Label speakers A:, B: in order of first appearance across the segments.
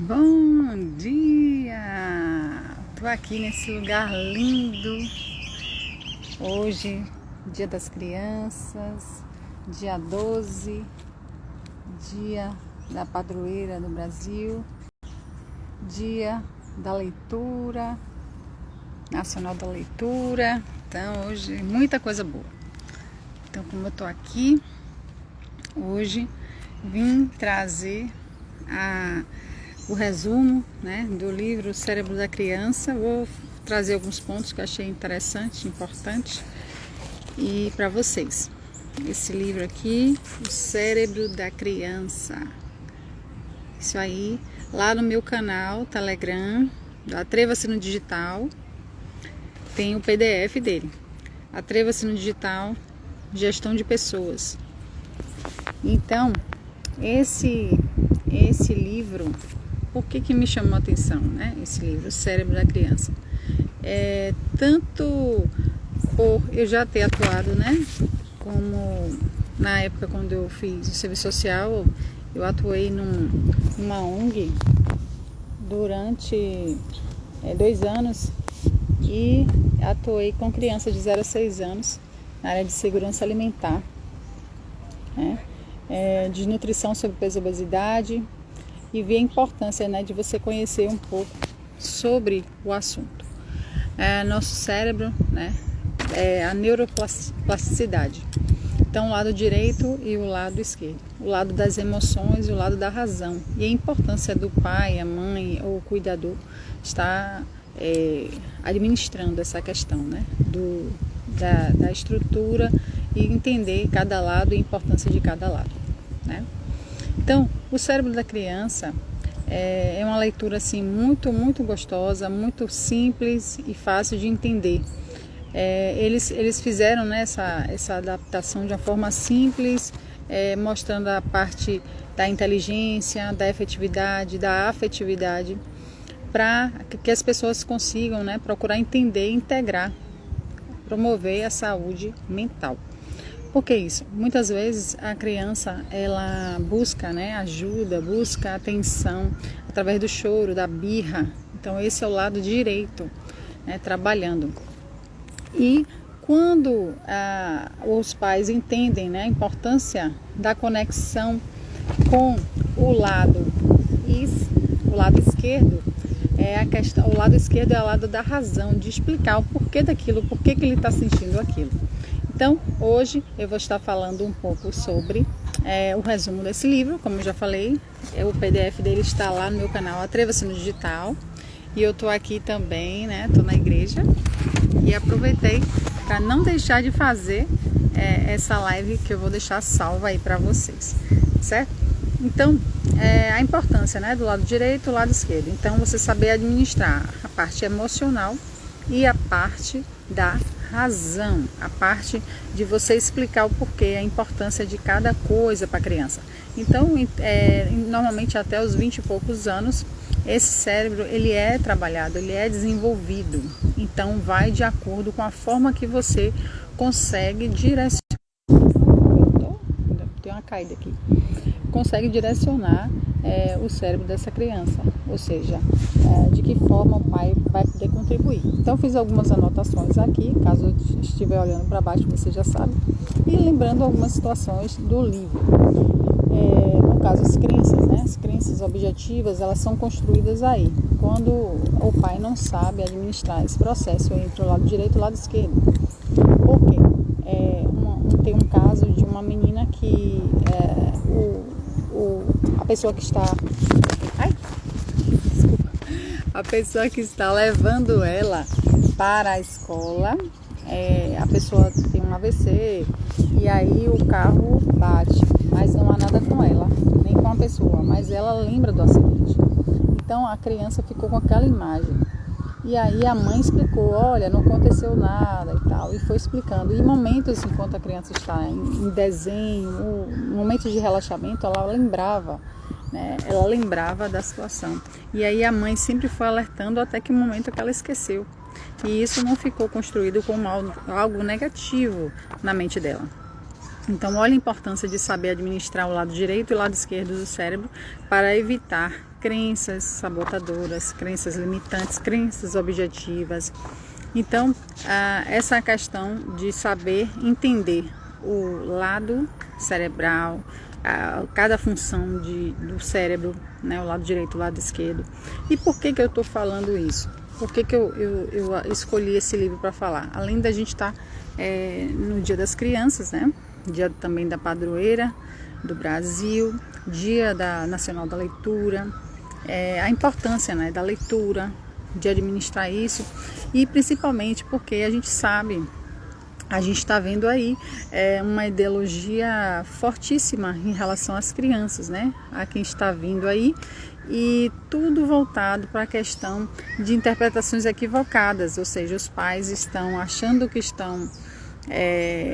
A: Bom dia! Tô aqui nesse lugar lindo. Hoje, Dia das Crianças, dia 12, dia da padroeira do Brasil, dia da leitura, nacional da leitura. Então, hoje, muita coisa boa. Então, como eu tô aqui, hoje vim trazer o resumo, né, do livro Cérebro da Criança. Vou trazer alguns pontos que eu achei interessante, importante e para vocês. Esse livro aqui, O Cérebro da Criança. Isso aí, lá no meu canal Telegram, Atreva-se no Digital, tem o PDF dele. Atreva-se no Digital, Gestão de Pessoas. Então, esse livro, por que me chamou a atenção, né? Esse livro, O Cérebro da Criança. Tanto por eu já ter atuado, né? Como na época quando eu fiz o serviço social, eu atuei numa ONG durante 2 anos e atuei com crianças de 0 a 6 anos na área de segurança alimentar, né? De nutrição sobre peso e obesidade, e vi a importância, né, de você conhecer um pouco sobre o assunto. Nosso cérebro, né, a neuroplasticidade. Então, o lado direito e o lado esquerdo. O lado das emoções e o lado da razão. E a importância do pai, a mãe ou o cuidador estar administrando essa questão, né, da estrutura e entender cada lado e a importância de cada lado, né? Então, o Cérebro da Criança é uma leitura assim muito gostosa, muito simples e fácil de entender. Eles fizeram, né, essa adaptação de uma forma simples, mostrando a parte da inteligência, da efetividade, da afetividade, para que as pessoas consigam, né, procurar entender e integrar, promover a saúde mental. Por que isso? Muitas vezes a criança ela busca, né, ajuda, busca atenção através do choro, da birra. Então esse é o lado direito, né, trabalhando. E quando os pais entendem, né, a importância da conexão com o lado esquerdo, o lado esquerdo é o lado da razão, de explicar o porquê daquilo, por que ele está sentindo aquilo. Então, hoje eu vou estar falando um pouco sobre o resumo desse livro. Como eu já falei, o PDF dele está lá no meu canal Atreva-se no Digital. E eu estou aqui também, né? Estou na igreja e aproveitei para não deixar de fazer essa live que eu vou deixar salva aí para vocês, certo? Então, a importância, né, do lado direito e do lado esquerdo. Então, você saber administrar a parte emocional e a parte da razão, a parte de você explicar o porquê, a importância de cada coisa para a criança. Então, normalmente até os 20 e poucos anos, esse cérebro ele é trabalhado, ele é desenvolvido. Então, vai de acordo com a forma que você consegue direcionar. Tem uma caída aqui. Consegue direcionar o cérebro dessa criança, ou seja, de que forma o pai vai poder contribuir. Então, fiz algumas anotações aqui, caso eu estiver olhando para baixo, você já sabe, e lembrando algumas situações do livro. No caso, as crenças, né? As crenças objetivas, elas são construídas aí, quando o pai não sabe administrar esse processo entre o lado direito e o lado esquerdo. Por quê? Tem um caso de uma menina que a pessoa que está a pessoa que está levando ela para a escola, a pessoa tem um AVC e aí o carro bate, mas não há nada com ela, nem com a pessoa, mas ela lembra do acidente. Então a criança ficou com aquela imagem. E aí a mãe explicou, olha, não aconteceu nada e tal, e foi explicando. E em momentos, enquanto a criança está em desenho, momentos de relaxamento, ela lembrava, né? Ela lembrava da situação. E aí a mãe sempre foi alertando até que o momento que ela esqueceu. E isso não ficou construído como algo negativo na mente dela. Então, olha a importância de saber administrar o lado direito e o lado esquerdo do cérebro para evitar crenças sabotadoras, crenças limitantes, crenças objetivas. Então, essa é a questão de saber entender o lado cerebral, cada função do cérebro, né, o lado direito, o lado esquerdo. E por que eu estou falando isso? Por que eu escolhi esse livro para falar? Além da gente estar no Dia das Crianças, né? Dia também da Padroeira do Brasil, Dia Nacional da Leitura, a importância, né, da leitura, de administrar isso, e principalmente porque a gente sabe, a gente está vendo aí uma ideologia fortíssima em relação às crianças, né? A quem está vindo aí, e tudo voltado para a questão de interpretações equivocadas, ou seja, os pais estão achando que estão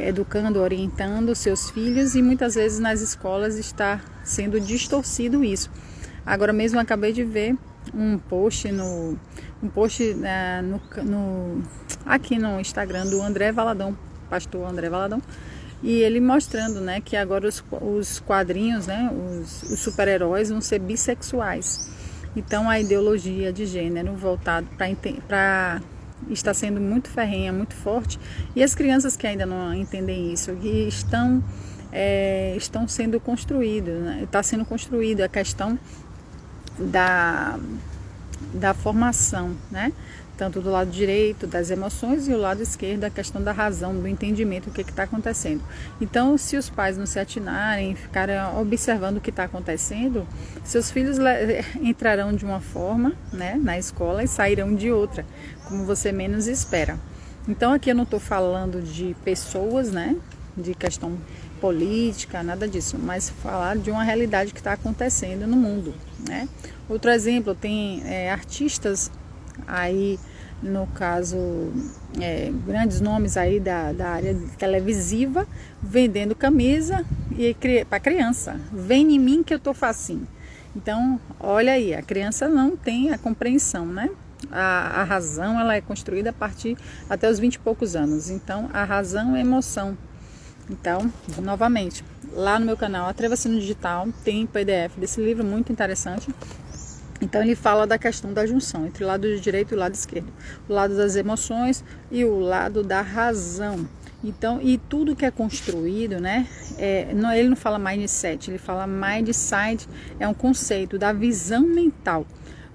A: educando, orientando seus filhos, e muitas vezes nas escolas está sendo distorcido isso. Agora mesmo acabei de ver um post aqui no Instagram do André Valadão, pastor André Valadão, e ele mostrando, né, que agora os quadrinhos, né, os super-heróis vão ser bissexuais. Então a ideologia de gênero voltado para está sendo muito ferrenha, muito forte, e as crianças que ainda não entendem isso, que estão sendo construídos, né? Está sendo construída a questão da formação, né? Tanto do lado direito das emoções e o lado esquerdo a questão da razão, do entendimento do que está acontecendo. Então, se os pais não se atinarem, ficarem observando o que está acontecendo, seus filhos entrarão de uma forma, né, na escola, e sairão de outra, como você menos espera. Então, aqui eu não estou falando de pessoas, né, de questão política, nada disso, mas falar de uma realidade que está acontecendo no mundo, né? Outro exemplo, tem artistas aí, no caso, grandes nomes aí da área televisiva, vendendo camisa para criança. Vem em mim que eu tô facinho. Então, olha aí, a criança não tem a compreensão, né? A razão, ela é construída a partir até os 20 e poucos anos. Então, a razão é emoção. Então, novamente, lá no meu canal Atreva-se no Digital tem PDF desse livro muito interessante. Então ele fala da questão da junção entre o lado direito e o lado esquerdo, o lado das emoções e o lado da razão. Então, e tudo que é construído, né? Ele não fala mindset, ele fala mindset, é um conceito da visão mental.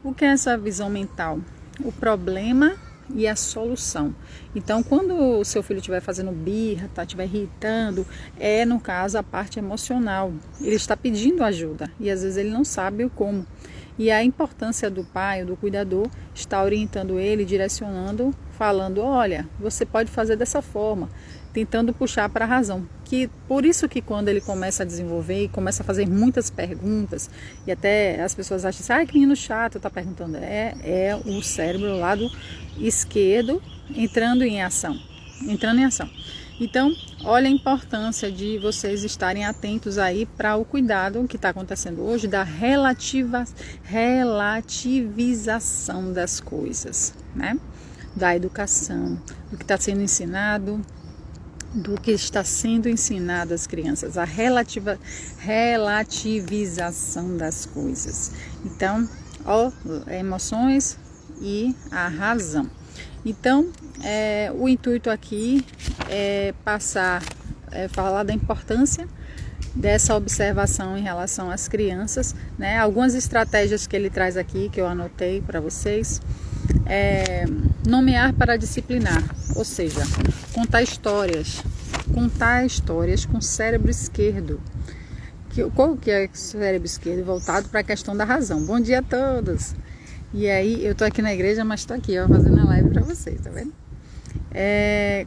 A: O que é essa visão mental? O problema e a solução. Então, quando o seu filho estiver fazendo birra, estiver irritando, no caso, a parte emocional. Ele está pedindo ajuda e às vezes ele não sabe o como. E a importância do pai, do cuidador, está orientando ele, direcionando, falando, olha, você pode fazer dessa forma, tentando puxar para a razão. Por isso que quando ele começa a desenvolver e começa a fazer muitas perguntas, e até as pessoas acham assim, que menino chato, está perguntando, é o cérebro, o lado esquerdo, entrando em ação. Então, olha a importância de vocês estarem atentos aí para o cuidado que está acontecendo hoje da relativização das coisas, né? Da educação, do que está sendo ensinado, do que está sendo ensinado às crianças, a relativização das coisas. Então, emoções e a razão. Então, o intuito aqui é falar da importância dessa observação em relação às crianças, né? Algumas estratégias que ele traz aqui, que eu anotei para vocês, nomear para disciplinar, ou seja, contar histórias com o cérebro esquerdo. Qual que é o cérebro esquerdo? Voltado para a questão da razão. Bom dia a todos! E aí, eu tô aqui na igreja, mas tô aqui, fazendo a live para vocês, tá vendo?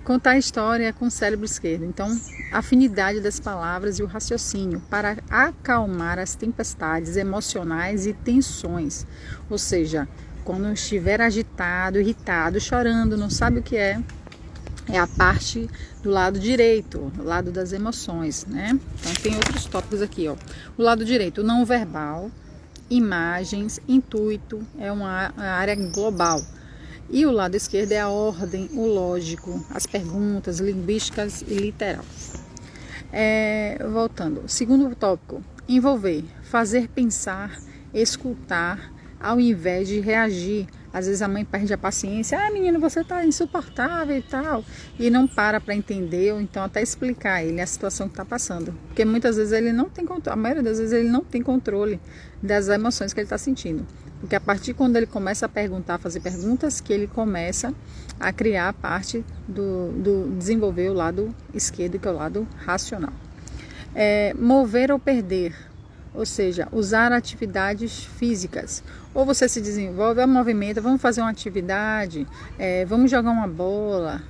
A: Contar a história com o cérebro esquerdo. Então, a afinidade das palavras e o raciocínio para acalmar as tempestades emocionais e tensões. Ou seja, quando estiver agitado, irritado, chorando, não sabe o que é a parte do lado direito, o lado das emoções, né? Então, tem outros tópicos aqui, ó. O lado direito, o não verbal, imagens, intuito, é uma área global. E o lado esquerdo é a ordem, o lógico, as perguntas linguísticas e literal. Voltando, segundo tópico, envolver, fazer pensar, escutar, ao invés de reagir. Às vezes a mãe perde a paciência, menino, você tá insuportável e tal, e não para entender, ou então até explicar a ele a situação que está passando, porque muitas vezes ele não tem controle, a maioria das vezes ele não tem controle das emoções que ele está sentindo, porque a partir quando ele começa a perguntar, fazer perguntas, que ele começa a criar a parte do desenvolver o lado esquerdo, que é o lado racional. Mover ou perder, ou seja, usar atividades físicas. Ou você se desenvolve, movimenta, vamos fazer uma atividade, vamos jogar uma bola,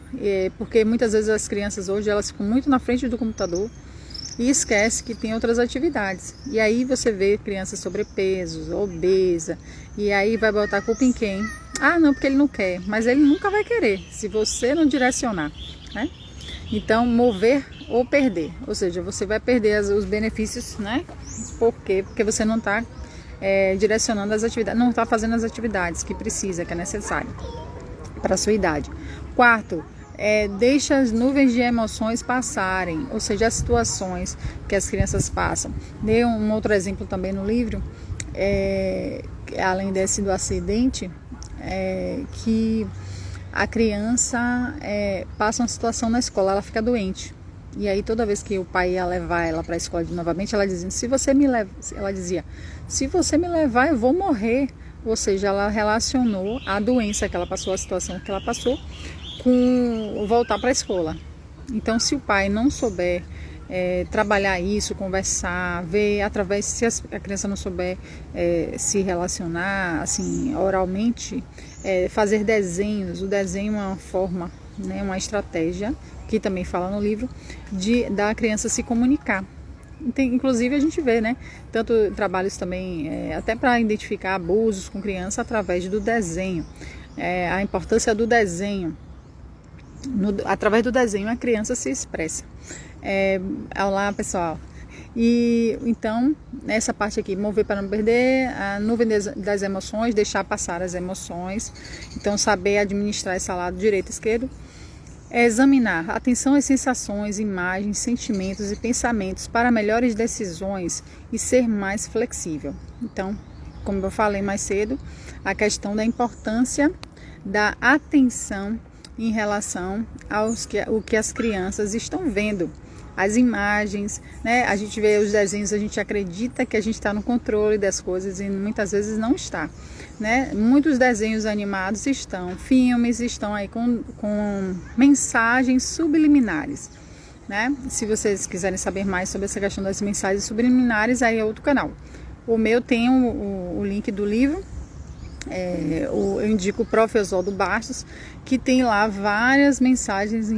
A: porque muitas vezes as crianças hoje elas ficam muito na frente do computador e esquece que tem outras atividades. E aí você vê crianças sobrepesos, obesa, e aí vai botar a culpa em quem? Não, porque ele não quer, mas ele nunca vai querer, se você não direcionar, né? Então, mover ou perder, ou seja, você vai perder os benefícios, né? Por quê? Porque você não está direcionando as atividades, não está fazendo as atividades que precisa, que é necessário para a sua idade. Quarto, deixa as nuvens de emoções passarem, ou seja, as situações que as crianças passam. Dei um outro exemplo também no livro, além desse do acidente, que a criança passa uma situação na escola, ela fica doente. E aí toda vez que o pai ia levar ela para a escola novamente, ela dizia, se você me levar, eu vou morrer. Ou seja, ela relacionou a doença que ela passou, a situação que ela passou, com voltar para a escola. Então, se o pai não souber trabalhar isso, conversar, ver através, se a criança não souber se relacionar assim oralmente, fazer desenhos. O desenho é uma forma, né, uma estratégia que também fala no livro da criança se comunicar. Inclusive a gente vê, né, tanto trabalhos também até para identificar abusos com criança através do desenho, a importância do desenho. Através do desenho a criança se expressa. Olá pessoal, e então nessa parte aqui, mover para não perder, a nuvem das emoções, deixar passar as emoções, então saber administrar esse lado direito e esquerdo. Examinar, atenção às sensações, imagens, sentimentos e pensamentos para melhores decisões e ser mais flexível. Então, como eu falei mais cedo, a questão da importância da atenção em relação ao que as crianças estão vendo. As imagens, né? A gente vê os desenhos, a gente acredita que a gente está no controle das coisas e muitas vezes não está, né? Muitos desenhos animados filmes estão aí com mensagens subliminares, né? Se vocês quiserem saber mais sobre essa questão das mensagens subliminares, aí é outro canal. O meu tem o link do livro. Eu indico o Prof. Oswaldo Bastos, que tem lá várias mensagens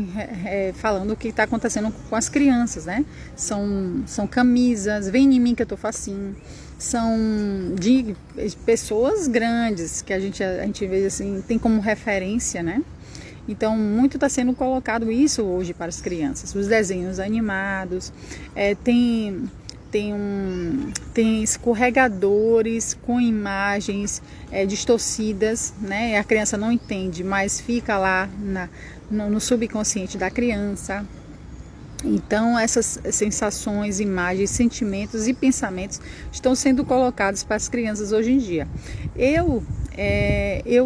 A: falando o que está acontecendo com as crianças, né? São camisas, vem em mim que eu tô facinho, são de pessoas grandes que a gente vê assim, tem como referência, né? Então, muito está sendo colocado isso hoje para as crianças, os desenhos animados, tem escorregadores com imagens distorcidas, né? A criança não entende, mas fica lá no subconsciente da criança. Então, essas sensações, imagens, sentimentos e pensamentos estão sendo colocados para as crianças hoje em dia. Eu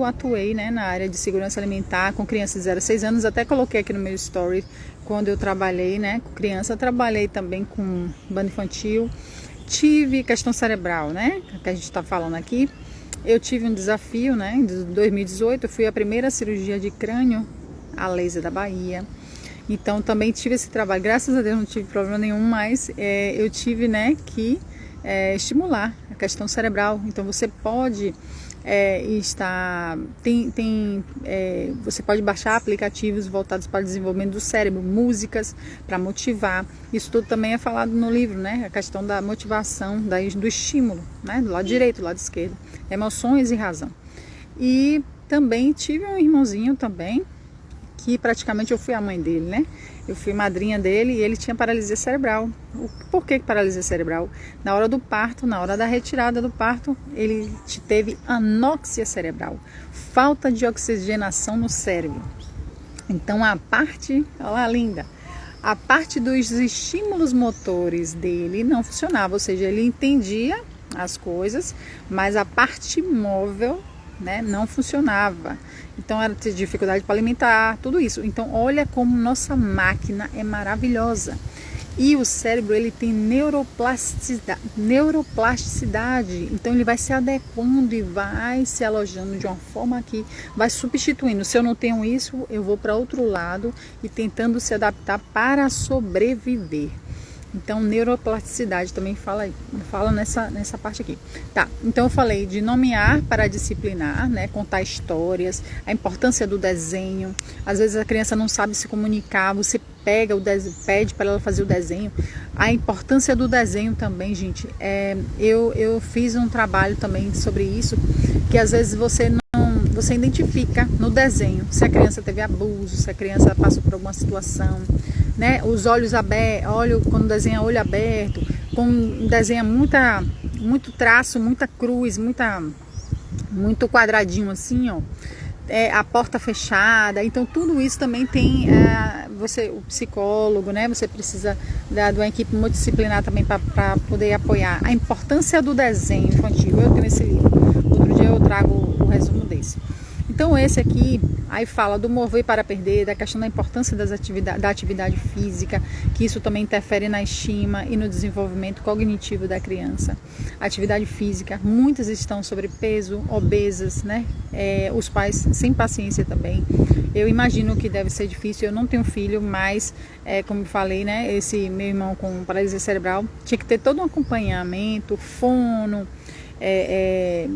A: atuei, né, na área de segurança alimentar com crianças de 0 a 6 anos, até coloquei aqui no meu story quando eu trabalhei, né, com criança. Trabalhei também com banda infantil, tive questão cerebral, né, que a gente está falando aqui. Eu tive um desafio, né, em 2018, eu fui a primeira cirurgia de crânio a laser da Bahia. Então também tive esse trabalho, graças a Deus não tive problema nenhum, mas eu tive, né, que estimular a questão cerebral. Então você pode você pode baixar aplicativos voltados para o desenvolvimento do cérebro, músicas para motivar. Isso tudo também é falado no livro, né? A questão da motivação, do estímulo, né? Do lado direito, do lado esquerdo, emoções e razão. E também tive um irmãozinho também, que praticamente eu fui a mãe dele, né? Eu fui madrinha dele e ele tinha paralisia cerebral. Por que paralisia cerebral? Na hora do parto, na hora da retirada do parto, ele teve anóxia cerebral, falta de oxigenação no cérebro. Então a parte, olha lá, linda, a parte dos estímulos motores dele não funcionava, ou seja, ele entendia as coisas, mas a parte móvel, né, não funcionava. Então era dificuldade para alimentar, tudo isso. Então olha como nossa máquina é maravilhosa. E o cérebro, ele tem neuroplasticidade, então ele vai se adequando e vai se alojando de uma forma que vai substituindo. Se eu não tenho isso, eu vou para outro lado e tentando se adaptar para sobreviver. Então, neuroplasticidade também fala nessa parte aqui. Tá, então eu falei de nomear para disciplinar, né? Contar histórias, a importância do desenho. Às vezes a criança não sabe se comunicar, você pega o desenho, pede para ela fazer o desenho. A importância do desenho também, gente. Eu fiz um trabalho também sobre isso, que às vezes você identifica no desenho se a criança teve abuso, se a criança passou por alguma situação, né? Os olhos abertos, quando desenha olho aberto, quando desenha muito traço, muita cruz, muito quadradinho assim, ó, a porta fechada. Então tudo isso também tem o psicólogo, né? Você precisa de uma equipe multidisciplinar também para poder apoiar. A importância do desenho infantil, eu tenho esse livro. Outro dia eu trago o resumo desse. Então esse aqui, aí fala do mover para perder, da questão da importância da atividade física, que isso também interfere na estima e no desenvolvimento cognitivo da criança. Atividade física, muitas estão sobrepeso, obesas, né? Os pais sem paciência também. Eu imagino que deve ser difícil, eu não tenho filho, mas como eu falei, né? Esse meu irmão com paralisia cerebral tinha que ter todo um acompanhamento, fono,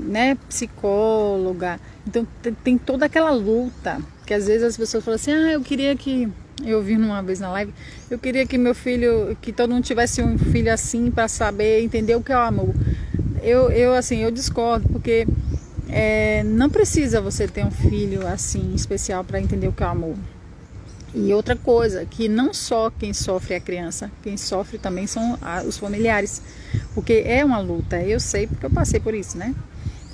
A: né, psicóloga. Então tem toda aquela luta, que às vezes as pessoas falam assim, eu queria que, eu vi uma vez na live, eu queria que meu filho, que todo mundo tivesse um filho assim para saber, entender o que é o amor. Eu discordo, porque não precisa você ter um filho assim especial para entender o que é o amor. E outra coisa, que não só quem sofre é a criança, quem sofre também são os familiares, porque é uma luta, eu sei porque eu passei por isso, né?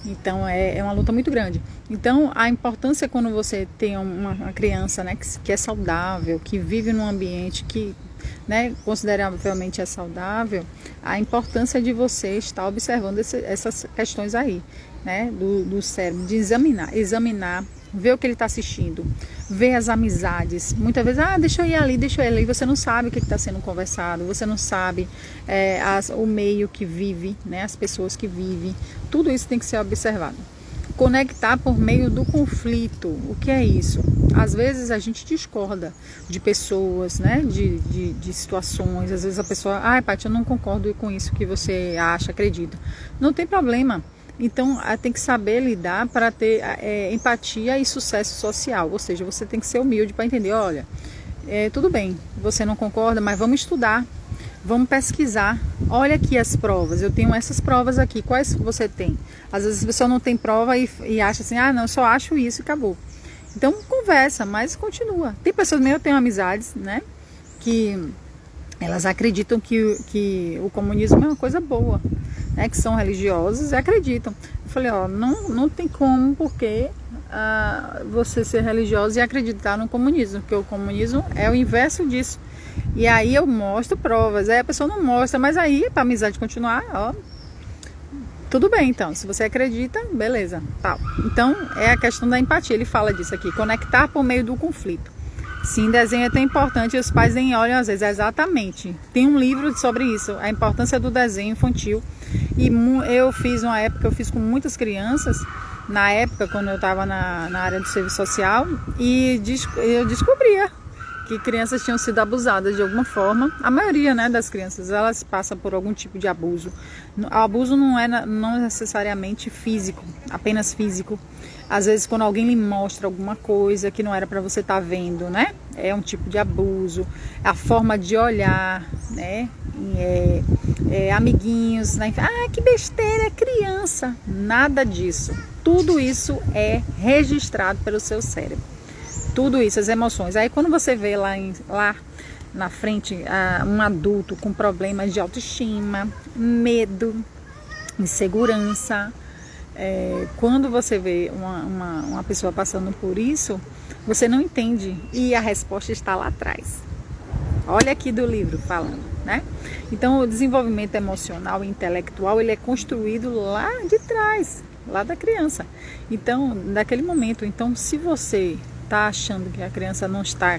A: Então é uma luta muito grande. Então a importância quando você tem uma criança, né, que é saudável, que vive num ambiente que, né, consideravelmente é saudável, a importância de você estar observando essas questões aí, né, do cérebro, de examinar, ver o que ele está assistindo, ver as amizades. Muitas vezes, deixa eu ir ali, você não sabe o que está sendo conversado, você não sabe o meio que vive, né, as pessoas que vivem, tudo isso tem que ser observado. Conectar por meio do conflito, o que é isso? Às vezes a gente discorda de pessoas, né, de situações, às vezes a pessoa, Paty, eu não concordo com isso que você acha, acredita. Não tem problema. Então, tem que saber lidar para ter empatia e sucesso social. Ou seja, você tem que ser humilde para entender, olha, tudo bem, você não concorda, mas vamos estudar, vamos pesquisar. Olha aqui as provas, eu tenho essas provas aqui, quais você tem? Às vezes a pessoa não tem prova e acha assim, não, eu só acho isso e acabou. Então, conversa, mas continua. Tem pessoas, eu tenho amizades, né, que elas acreditam que o comunismo é uma coisa boa, né, que são religiosos e acreditam. Eu falei, não tem como, porque você ser religioso e acreditar no comunismo, porque o comunismo é o inverso disso. E aí eu mostro provas, aí a pessoa não mostra, mas aí para a amizade continuar, tudo bem. Então, se você acredita, beleza, tal. Então é a questão da empatia, ele fala disso aqui, conectar por meio do conflito. Sim, desenho é tão importante, os pais nem olham às vezes, exatamente. Tem um livro sobre isso, a importância do desenho infantil. E eu fiz uma época, eu fiz com muitas crianças, na época quando eu estava na área do serviço social, e eu descobria que crianças tinham sido abusadas de alguma forma. A maioria, né, das crianças, elas passam por algum tipo de abuso. O abuso não é necessariamente físico, apenas físico. Às vezes quando alguém lhe mostra alguma coisa que não era para você estar vendo, né? É um tipo de abuso. A forma de olhar, né? Amiguinhos, né? Que besteira, é criança. Nada disso. Tudo isso é registrado pelo seu cérebro. Tudo isso, as emoções. Aí quando você vê lá na frente um adulto com problemas de autoestima, medo, insegurança, quando você vê uma pessoa passando por isso, você não entende, e a resposta está lá atrás. Olha aqui do livro falando, né? Então, o desenvolvimento emocional e intelectual, ele é construído lá de trás, lá da criança. Então, naquele momento, então, se você está achando que a criança não está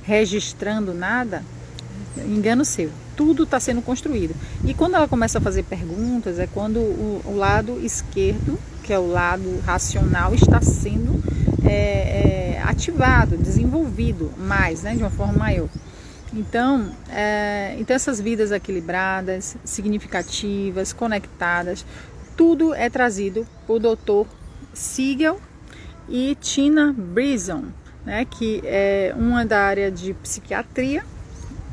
A: registrando nada, engano seu. Tudo está sendo construído. E quando ela começa a fazer perguntas, é quando o lado esquerdo, que é o lado racional, está sendo ativado, desenvolvido mais, né, de uma forma maior. Então essas vidas equilibradas, significativas, conectadas, tudo é trazido por Dr. Siegel e Tina Brison, né, que é uma da área de psiquiatria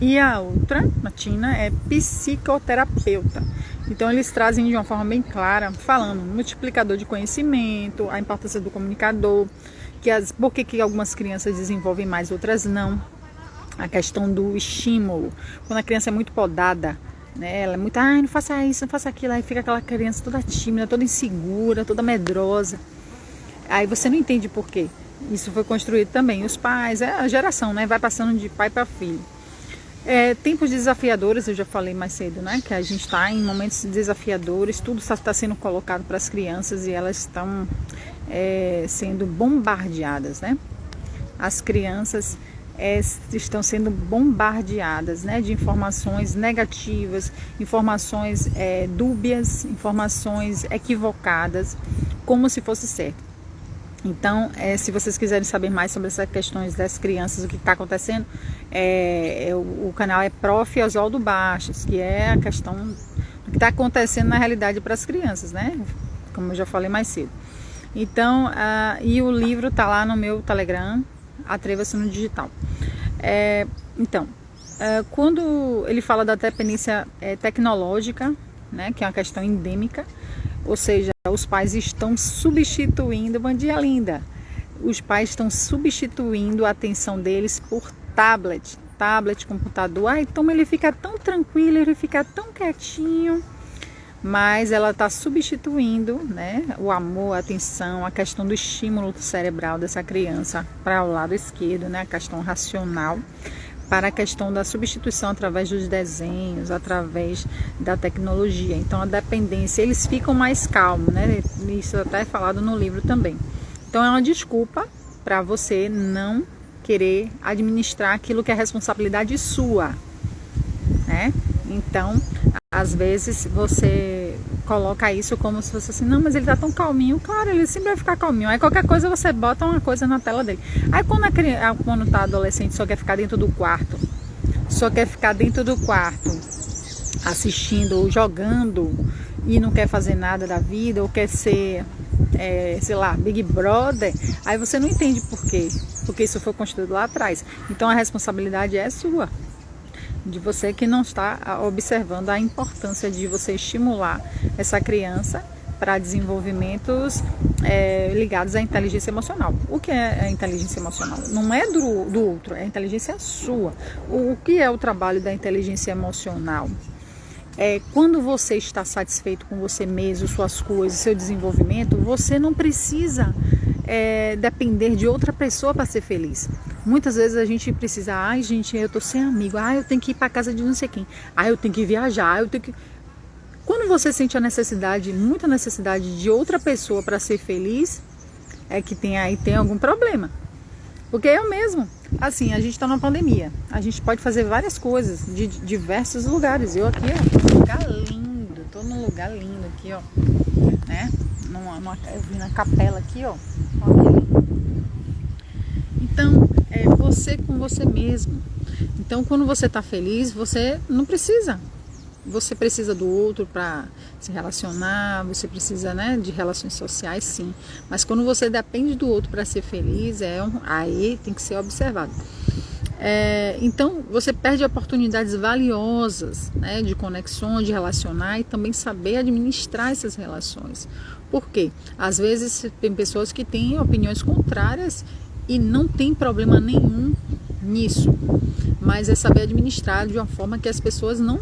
A: e a outra, a Tina, é psicoterapeuta. Então eles trazem de uma forma bem clara, falando multiplicador de conhecimento, a importância do comunicador, por que algumas crianças desenvolvem mais, outras não. A questão do estímulo, quando a criança é muito podada, né, ela é muito, não faça isso, não faça aquilo, aí fica aquela criança toda tímida, toda insegura, toda medrosa. Aí você não entende por quê. Isso foi construído também. Os pais, a geração, né, vai passando de pai para filho. Tempos desafiadores, eu já falei mais cedo, né, que a gente está em momentos desafiadores, tudo está sendo colocado para as crianças e elas estão sendo bombardeadas, né? As crianças estão sendo bombardeadas, né, de informações negativas, informações dúbias, informações equivocadas, como se fosse certo. Então, se vocês quiserem saber mais sobre essas questões das crianças, o que está acontecendo, o canal é Prof. Oswaldo Bastos, que é a questão do que está acontecendo na realidade para as crianças, né? Como eu já falei mais cedo. Então, e o livro está lá no meu Telegram, Atreva-se no Digital. Quando ele fala da dependência tecnológica, né, que é uma questão endêmica, ou seja, os pais estão substituindo, bom dia linda, os pais estão substituindo a atenção deles por tablet, computador. Então ele fica tão tranquilo, ele fica tão quietinho, mas ela está substituindo, né, o amor, a atenção, a questão do estímulo cerebral dessa criança para o lado esquerdo, né, a questão racional, para a questão da substituição através dos desenhos, através da tecnologia. Então a dependência, eles ficam mais calmos, né? Isso até é falado no livro também. Então é uma desculpa para você não querer administrar aquilo que é responsabilidade sua, né? Então, às vezes você coloca isso como se fosse assim, não, mas ele tá tão calminho. Claro, ele sempre vai ficar calminho. Aí qualquer coisa você bota uma coisa na tela dele. Aí quando tá adolescente, só quer ficar dentro do quarto, assistindo ou jogando e não quer fazer nada da vida, ou quer ser, sei lá, Big Brother, aí você não entende por quê, porque isso foi construído lá atrás. Então a responsabilidade é sua, de você que não está observando a importância de você estimular essa criança para desenvolvimentos ligados à inteligência emocional. O que é a inteligência emocional? Não é do outro, é a inteligência sua. O que é o trabalho da inteligência emocional? Quando você está satisfeito com você mesmo, suas coisas, seu desenvolvimento, você não precisa depender de outra pessoa para ser feliz. Muitas vezes a gente precisa, gente, eu tô sem amigo, eu tenho que ir para casa de não sei quem, eu tenho que viajar, Quando você sente a necessidade, muita necessidade de outra pessoa para ser feliz, é que tem algum problema. Porque eu mesmo, assim, a gente está numa pandemia, a gente pode fazer várias coisas de diversos lugares. Eu aqui, tô num lugar lindo aqui, ó, né? Eu vim na capela aqui, ó. Então, é você com você mesmo. Então, quando você está feliz, você não precisa. Você precisa do outro para se relacionar, você precisa, né, de relações sociais, sim. Mas quando você depende do outro para ser feliz, aí tem que ser observado. Então, você perde oportunidades valiosas, né, de conexão, de relacionar e também saber administrar essas relações. Por quê? Às vezes tem pessoas que têm opiniões contrárias e não tem problema nenhum nisso, mas é saber administrar de uma forma que as pessoas não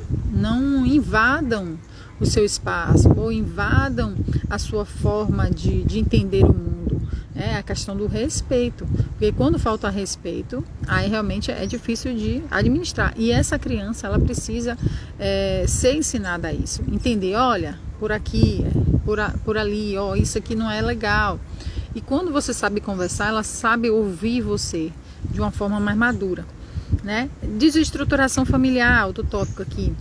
A: invadam o seu espaço ou invadam a sua forma de entender o mundo. É a questão do respeito, porque quando falta respeito, aí realmente é difícil de administrar. E essa criança, ela precisa ser ensinada a isso, entender, olha, por aqui, por ali, ó, isso aqui não é legal. E quando você sabe conversar, ela sabe ouvir você de uma forma mais madura, né? Desestruturação familiar, outro tópico aqui.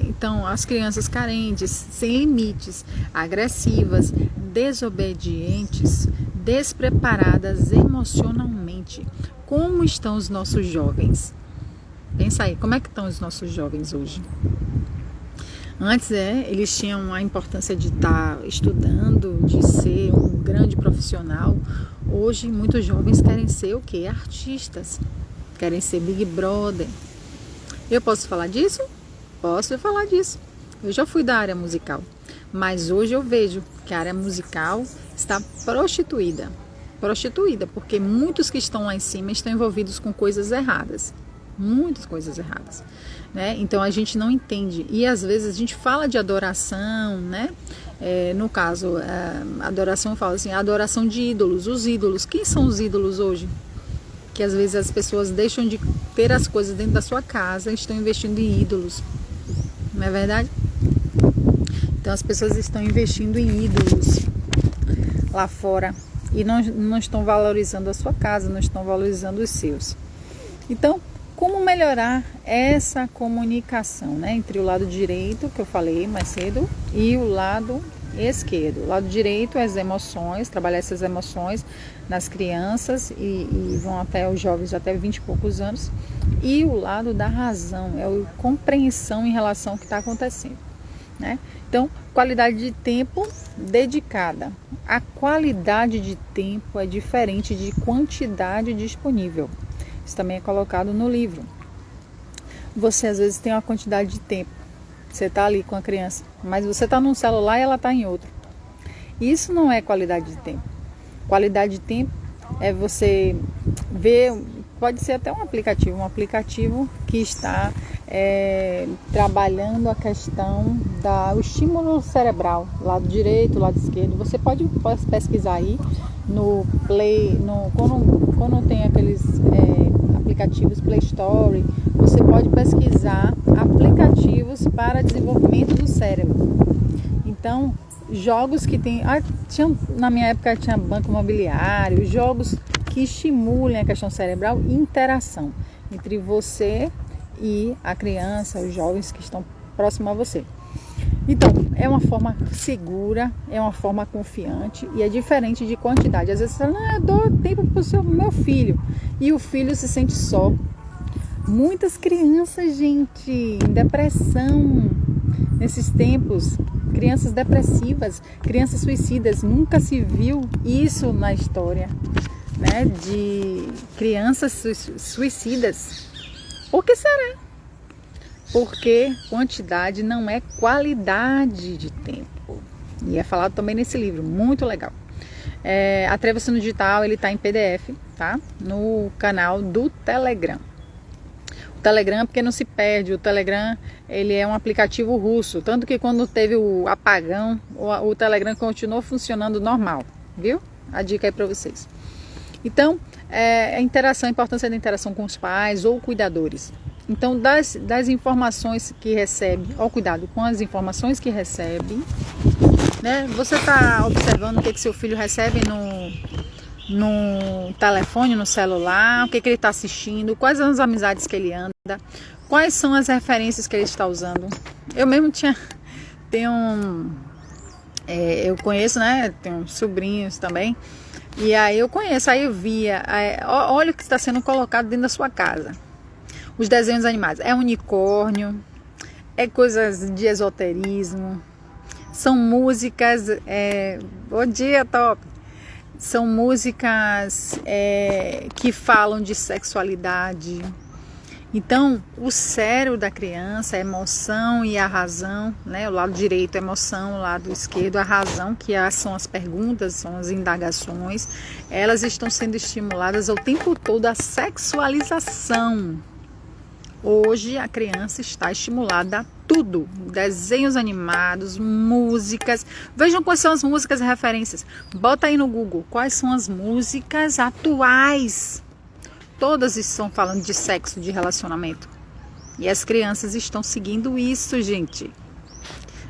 A: Então, as crianças carentes, sem limites, agressivas, desobedientes, despreparadas emocionalmente. Como estão os nossos jovens? Pensa aí, como é que estão os nossos jovens hoje? Antes, eles tinham a importância de estar estudando, de ser um grande profissional. Hoje, muitos jovens querem ser o quê? Artistas. Querem ser Big Brother. Eu posso falar disso? Posso falar disso. Eu já fui da área musical, mas hoje eu vejo que a área musical está prostituída, porque muitos que estão lá em cima estão envolvidos com coisas erradas, muitas coisas erradas, né? Então a gente não entende, e às vezes a gente fala de adoração, né? No caso, a adoração, eu falo assim, a adoração de ídolos, os ídolos. Quem são os ídolos hoje? Que às vezes as pessoas deixam de ter as coisas dentro da sua casa e estão investindo em ídolos. Não é verdade? Então as pessoas estão investindo em ídolos lá fora e não estão valorizando a sua casa, não estão valorizando os seus. Então, como melhorar essa comunicação, né, entre o lado direito, que eu falei mais cedo, e o lado esquerdo? O lado direito é as emoções, trabalhar essas emoções nas crianças e vão até os jovens até 20 e poucos anos. E o lado da razão, é a compreensão em relação ao que está acontecendo, né? Então, qualidade de tempo dedicada. A qualidade de tempo é diferente de quantidade disponível. Isso também é colocado no livro. Você às vezes tem uma quantidade de tempo. Você está ali com a criança, mas você está num celular e ela está em outro. Isso não é qualidade de tempo. Qualidade de tempo é você ver, pode ser até um aplicativo que está trabalhando a questão do estímulo cerebral, lado direito, lado esquerdo. Você pode pesquisar aí no Play, quando tem aqueles aplicativos Play Store, você pode pesquisar aplicativos para desenvolvimento do cérebro. Então, jogos que tem, na minha época tinha banco imobiliário, jogos que estimulem a questão cerebral e interação entre você e a criança, os jovens que estão próximos a você. Então, é uma forma segura, é uma forma confiante e é diferente de quantidade. Às vezes você fala, eu dou tempo para o meu filho e o filho se sente só. Muitas crianças, gente, em depressão nesses tempos, crianças depressivas, crianças suicidas, nunca se viu isso na história, né, de crianças suicidas. Por que será? Porque quantidade não é qualidade de tempo. E é falado também nesse livro, muito legal. Atreva-se no Digital, ele está em PDF, tá? No canal do Telegram. O Telegram, porque não se perde, o Telegram ele é um aplicativo russo, tanto que quando teve o apagão, o Telegram continuou funcionando normal, viu? A dica aí para vocês. Então, a importância da interação com os pais ou cuidadores. Então, das informações que recebe, cuidado com as informações que recebe, né? Você está observando o que seu filho recebe no telefone, no celular, o que ele está assistindo, quais são as amizades que ele anda, quais são as referências que ele está usando. Eu mesmo eu conheço, né? Tenho sobrinhos também. E aí eu conheço, aí eu via, olha o que está sendo colocado dentro da sua casa. Os desenhos animados, é unicórnio, é coisas de esoterismo, são músicas, bom dia, top, são músicas que falam de sexualidade. Então, o cérebro da criança, a emoção e a razão, né? O lado direito é emoção, o lado esquerdo a razão, que são as perguntas, são as indagações, elas estão sendo estimuladas o tempo todo a sexualização. Hoje a criança está estimulada a tudo, desenhos animados, músicas. Vejam quais são as músicas e referências. Bota aí no Google quais são as músicas atuais. Todas estão falando de sexo, de relacionamento. E as crianças estão seguindo isso, gente.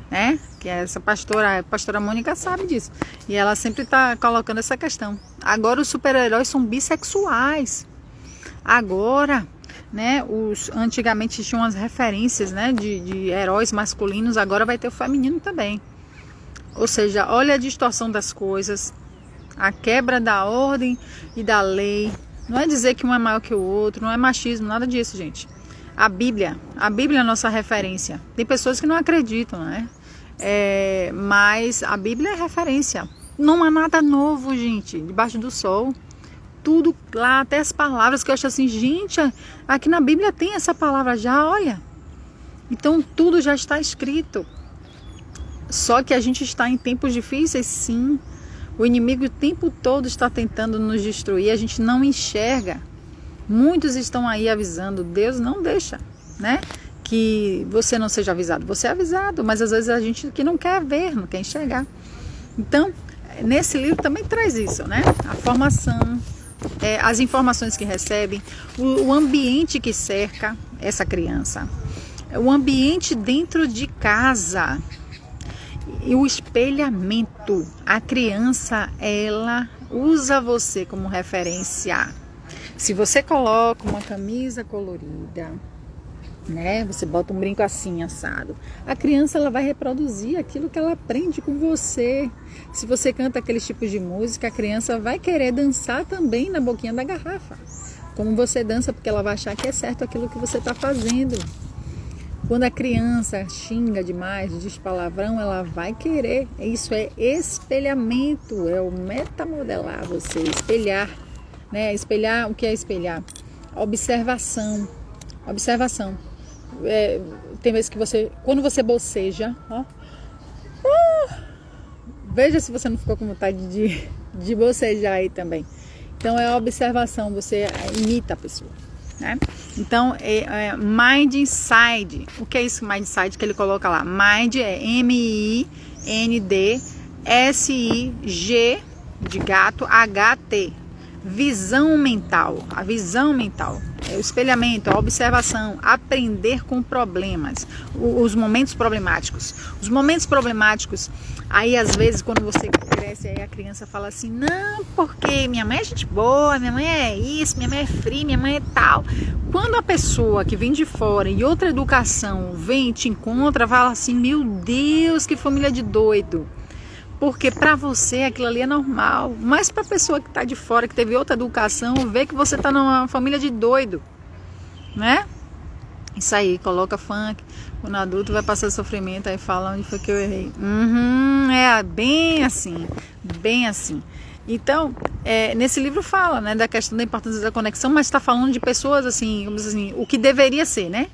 A: Né? Que essa a pastora Mônica sabe disso. E ela sempre está colocando essa questão. Agora os super-heróis são bissexuais. Agora, né, antigamente tinham as referências, né, de heróis masculinos, agora vai ter o feminino também. Ou seja, olha a distorção das coisas, a quebra da ordem e da lei. Não é dizer que um é maior que o outro, não é machismo, nada disso, gente. A Bíblia é a nossa referência. Tem pessoas que não acreditam, né? Mas a Bíblia é referência. Não há nada novo, gente, debaixo do sol. Tudo lá, até as palavras que eu acho assim, gente, aqui na Bíblia tem essa palavra já, olha. Então tudo já está escrito. Só que a gente está em tempos difíceis, sim. O inimigo o tempo todo está tentando nos destruir, a gente não enxerga. Muitos estão aí avisando, Deus não deixa, né? Que você não seja avisado. Você é avisado, mas às vezes a gente que não quer ver, não quer enxergar. Então, nesse livro também traz isso, né? A formação, as informações que recebem, o ambiente que cerca essa criança, o ambiente dentro de casa e o espelhamento. A criança, ela usa você como referência. Se você coloca uma camisa colorida, né? Você bota um brinco assim, assado. A criança, ela vai reproduzir aquilo que ela aprende com você. Se você canta aqueles tipos de música, a criança vai querer dançar também na boquinha da garrafa. Como você dança, porque ela vai achar que é certo aquilo que você está fazendo. Quando a criança xinga demais, diz palavrão, ela vai querer. Isso é espelhamento, é o metamodelar, você espelhar, né? Espelhar, o que é espelhar? Observação. Tem vezes que quando você boceja, veja se você não ficou com vontade de bocejar aí também. Então é a observação, você imita a pessoa, né? Então Mind Inside. O que é isso, Mind Inside, que ele coloca lá? Mind é M-I-N-D S-I-G de gato H-T. Visão mental. A visão mental é o espelhamento, a observação, aprender com problemas, os momentos problemáticos. Os momentos problemáticos, aí às vezes quando você cresce, aí a criança fala assim, não, porque minha mãe é gente boa, minha mãe é isso, minha mãe é fria, minha mãe é tal. Quando a pessoa que vem de fora e outra educação vem e te encontra, fala assim, meu Deus, que família de doido. Porque para você aquilo ali é normal, mas para a pessoa que está de fora, que teve outra educação, vê que você está numa família de doido, né? Isso aí, coloca funk, quando adulto vai passar sofrimento, aí fala onde foi que eu errei. É bem assim, bem assim. Então, nesse livro fala, né, da questão da importância da conexão, mas está falando de pessoas assim, vamos dizer assim, o que deveria ser, né?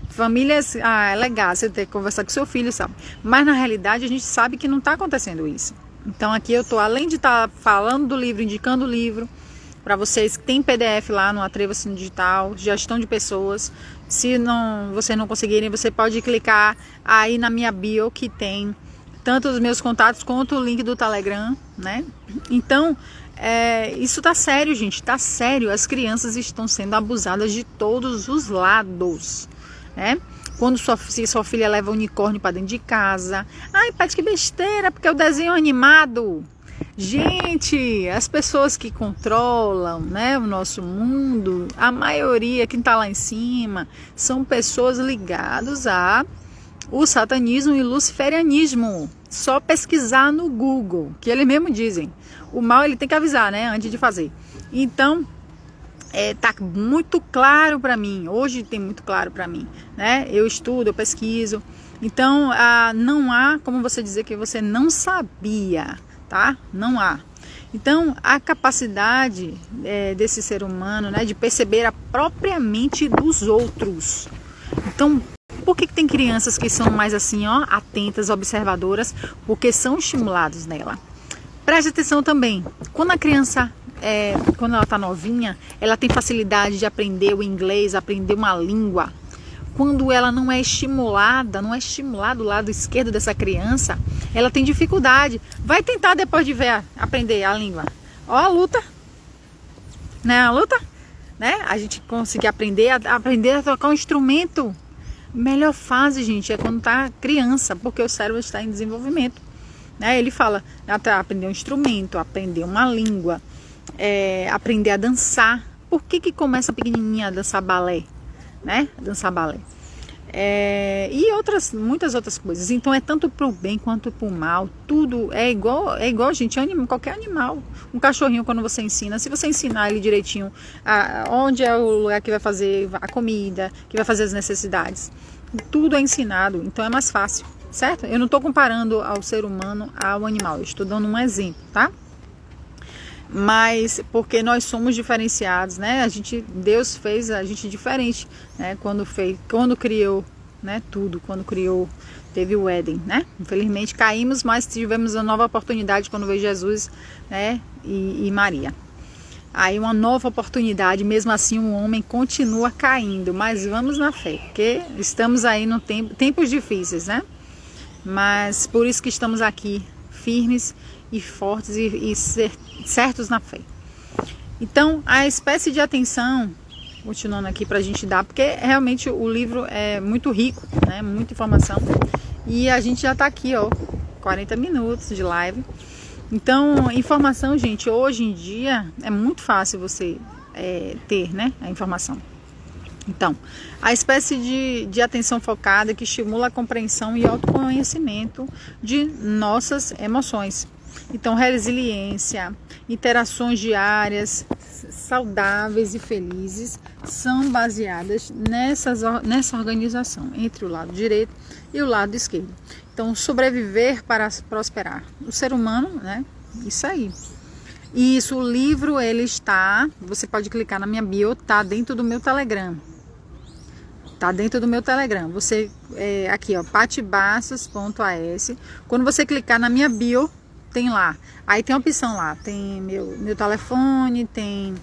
A: Famílias, é legal você ter que conversar com seu filho, sabe? Mas na realidade a gente sabe que não está acontecendo isso. Então aqui eu tô, além de estar falando do livro, indicando o livro para vocês, que tem PDF lá no Atreva-se no Digital, gestão de pessoas. Se vocês não conseguirem, você pode clicar aí na minha bio, que tem tanto os meus contatos quanto o link do Telegram, né? Então, isso tá sério, gente, tá sério. As crianças estão sendo abusadas de todos os lados, né? Quando sua filha leva unicórnio para dentro de casa, ai, pai, que besteira, porque é o desenho animado. Gente, as pessoas que controlam, né, o nosso mundo, a maioria, quem está lá em cima, são pessoas ligadas ao satanismo e luciferianismo. Só pesquisar no Google, que eles mesmo dizem. O mal ele tem que avisar, né, antes de fazer. Então, tá muito claro para mim, hoje tem muito claro para mim, né? Eu estudo, eu pesquiso, então não há como você dizer que você não sabia, tá? Não há. Então a capacidade desse ser humano, né, de perceber a própria mente dos outros. Então, por que tem crianças que são mais assim, ó, atentas, observadoras? Porque são estimulados nela. Preste atenção também, quando a criança quando ela está novinha, ela tem facilidade de aprender o inglês, aprender uma língua. quando ela não é estimulada, não é estimulado o lado esquerdo dessa criança, ela tem dificuldade. Vai tentar depois de ver, aprender a língua. Ó a luta, né? A luta, né? A gente conseguir aprender a tocar um instrumento. Melhor fase, gente, é quando tá criança, porque o cérebro está em desenvolvimento. Né? Ele fala, até aprender um instrumento, aprender uma língua, aprender a dançar. Por que começa pequenininha a dançar balé? Né? Dançar balé. E muitas outras coisas. Então é tanto para o bem quanto para o mal. Tudo é igual, gente, qualquer animal. Um cachorrinho, quando você ensina, se você ensinar ele direitinho onde é o lugar que vai fazer a comida, que vai fazer as necessidades, tudo é ensinado, então é mais fácil, certo? Eu não estou comparando ao ser humano ao animal, eu estou dando um exemplo, tá? Mas porque nós somos diferenciados, né? Deus fez a gente diferente, né? Quando criou, né? Tudo, quando criou, teve o Éden, né? Infelizmente caímos, mas tivemos uma nova oportunidade quando veio Jesus, né? E Maria. Aí uma nova oportunidade, mesmo assim o homem continua caindo, mas vamos na fé, porque estamos aí no tempos difíceis, né? Mas por isso que estamos aqui firmes e fortes e certos na fé. Então, a espécie de atenção, continuando aqui para a gente dar, porque realmente o livro é muito rico, né? Muita informação. E a gente já está aqui, ó, 40 minutos de live. Então, informação, gente, hoje em dia é muito fácil você ter, né, a informação. Então, a espécie de atenção focada que estimula a compreensão e autoconhecimento de nossas emoções. Então, resiliência, interações diárias saudáveis e felizes são baseadas nessa organização entre o lado direito e o lado esquerdo. Então, sobreviver para prosperar. O ser humano, né? Isso aí. E isso, o livro, ele está, você pode clicar na minha bio, tá dentro do meu Telegram. Tá dentro do meu Telegram. Você, aqui, ó, patibastos.as. Quando você clicar na minha bio, tem lá. Aí tem a opção lá, tem meu telefone, tem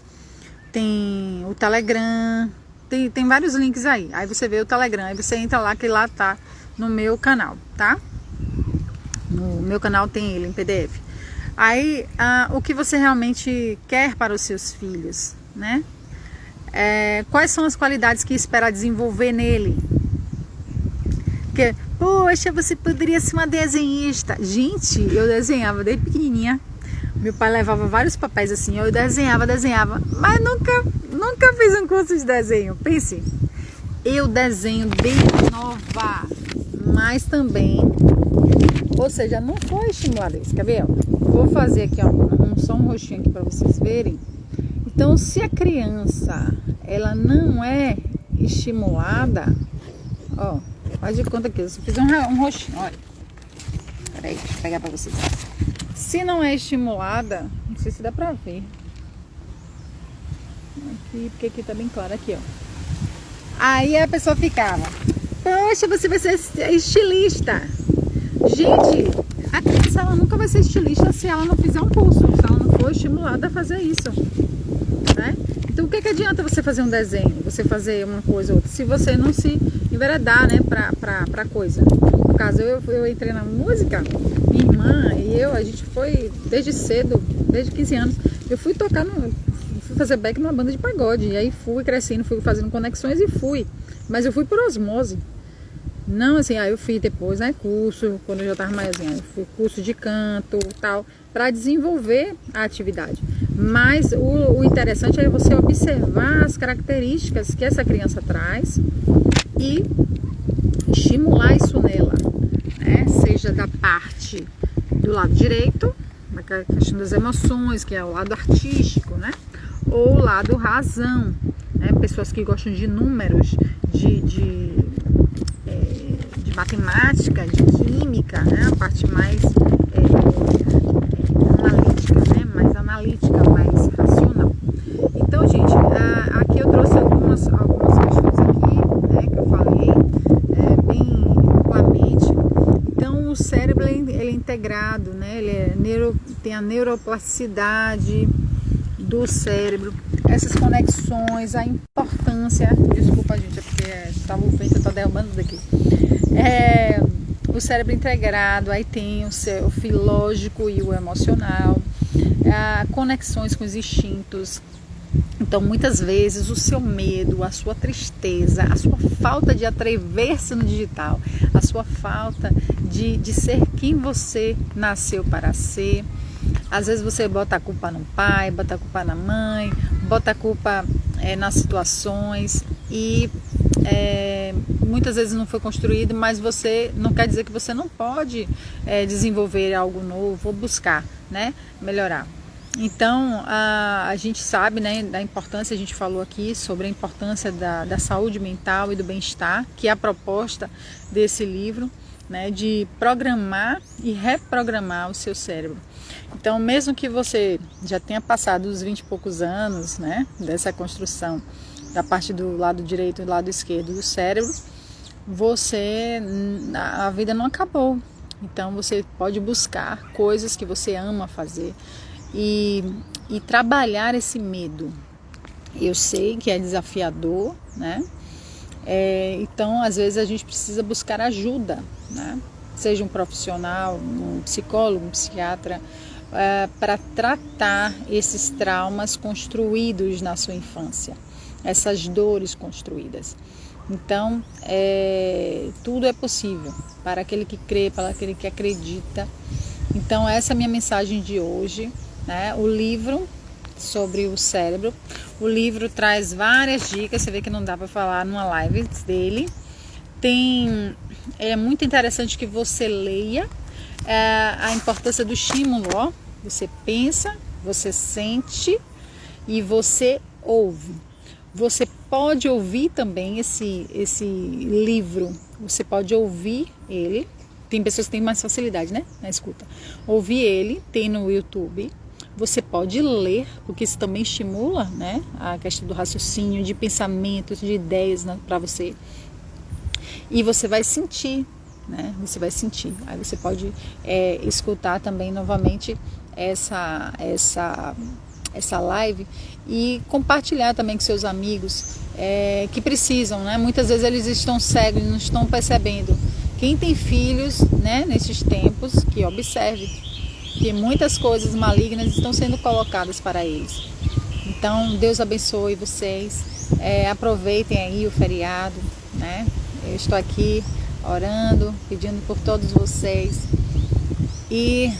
A: o Telegram, tem vários links aí. Aí você vê o Telegram, aí você entra lá, que lá tá no meu canal, tá? No meu canal tem ele em PDF. Aí, o que você realmente quer para os seus filhos, né? Quais são as qualidades que espera desenvolver nele? Porque, poxa, você poderia ser uma desenhista. Gente, eu desenhava desde pequenininha. Meu pai levava vários papéis assim, eu desenhava, mas nunca fiz um curso de desenho. Pense, eu desenho desde nova, mas também, ou seja, não foi estimulado isso, quer ver? Vou fazer aqui só um rostinho aqui para vocês verem. Então, se a criança, ela não é estimulada, ó, faz de conta que eu fiz um rostinho, olha. Peraí, deixa eu pegar para vocês. Se não é estimulada, não sei se dá pra ver. Aqui, porque aqui tá bem claro, aqui, ó. Aí a pessoa ficava, poxa, você vai ser estilista. Gente, a criança, ela nunca vai ser estilista se ela não fizer um curso, se ela não for estimulada a fazer isso, né? Então, o que adianta você fazer um desenho, você fazer uma coisa ou outra, se você não se enveredar, né, pra coisa. No caso, eu entrei na música, minha irmã e a gente foi desde cedo, desde 15 anos, eu fui tocar, fui fazer back numa banda de pagode, e aí fui crescendo, fui fazendo conexões e mas eu fui por osmose. Não assim, aí eu fiz depois, né, curso, quando eu já estava maiorzinha, eu fui curso de canto tal, para desenvolver a atividade. Mas o interessante é você observar as características que essa criança traz e estimular isso nela, né? Seja da parte do lado direito, na questão das emoções, que é o lado artístico, né? Ou o lado razão, né? Pessoas que gostam de números, de matemática, de química, né? A parte mais analítica, né? Mais analítica, mais racional. Então, gente, aqui eu trouxe algumas questões aqui, né? Que eu falei, bem amplamente. Então, o cérebro ele é integrado, né? Ele tem a neuroplasticidade do cérebro. essas conexões, a importância, desculpa gente, é porque tava o vento, eu tô derrubando daqui, o cérebro integrado, aí tem o seu filógico e o emocional, conexões com os instintos. Então, muitas vezes, o seu medo, a sua tristeza, a sua falta de atrever-se no digital, a sua falta de ser quem você nasceu para ser. Às vezes você bota a culpa no pai, bota a culpa na mãe, bota a culpa nas situações e muitas vezes não foi construído, mas você não quer dizer que você não pode desenvolver algo novo ou buscar, né, melhorar. Então, a gente sabe, né, da importância, a gente falou aqui sobre a importância da saúde mental e do bem-estar, que é a proposta desse livro, né, de programar e reprogramar o seu cérebro. Então, mesmo que você já tenha passado os 20 e poucos anos, né, dessa construção da parte do lado direito e do lado esquerdo do cérebro, a vida não acabou. Então, você pode buscar coisas que você ama fazer, e trabalhar esse medo. Eu sei que é desafiador, né? Então, às vezes a gente precisa buscar ajuda, né? Seja um profissional, um psicólogo, um psiquiatra, para tratar esses traumas construídos na sua infância, essas dores construídas. Então, tudo é possível para aquele que crê, para aquele que acredita. Então, essa é a minha mensagem de hoje. Né? O livro sobre o cérebro, o livro traz várias dicas, você vê que não dá para falar numa live dele. É muito interessante que você leia a importância do estímulo, ó. Você pensa, você sente e você ouve. Você pode ouvir também esse livro, você pode ouvir ele. Tem pessoas que têm mais facilidade, né, na escuta. Ouvir ele, tem no YouTube. Você pode ler, porque isso também estimula, né, a questão do raciocínio, de pensamentos, de ideias, né, para você. E você vai sentir, né? Você vai sentir. Aí você pode escutar também novamente essa live e compartilhar também com seus amigos que precisam, né? Muitas vezes eles estão cegos, não estão percebendo. Quem tem filhos, né, nesses tempos, que observe que muitas coisas malignas estão sendo colocadas para eles. Então, Deus abençoe vocês, aproveitem aí o feriado, né? Eu estou aqui orando, pedindo por todos vocês e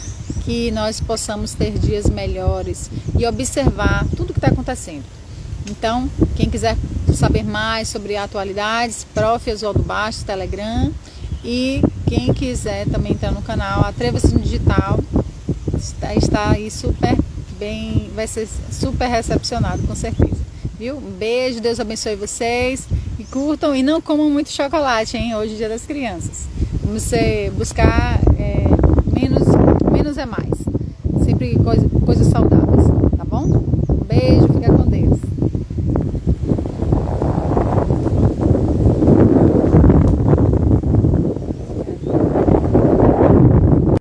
A: que nós possamos ter dias melhores e observar tudo que está acontecendo. Então, quem quiser saber mais sobre atualidades, Prof. Oswaldo Bastos, Telegram, e quem quiser também entrar no canal Atreva-se no Digital, está aí super bem, vai ser super recepcionado, com certeza, viu? Um beijo, Deus abençoe vocês e curtam e não comam muito chocolate, hein? Hoje é Dia das Crianças. Vamos buscar menos é mais, sempre coisas saudáveis, tá bom? Um beijo, fica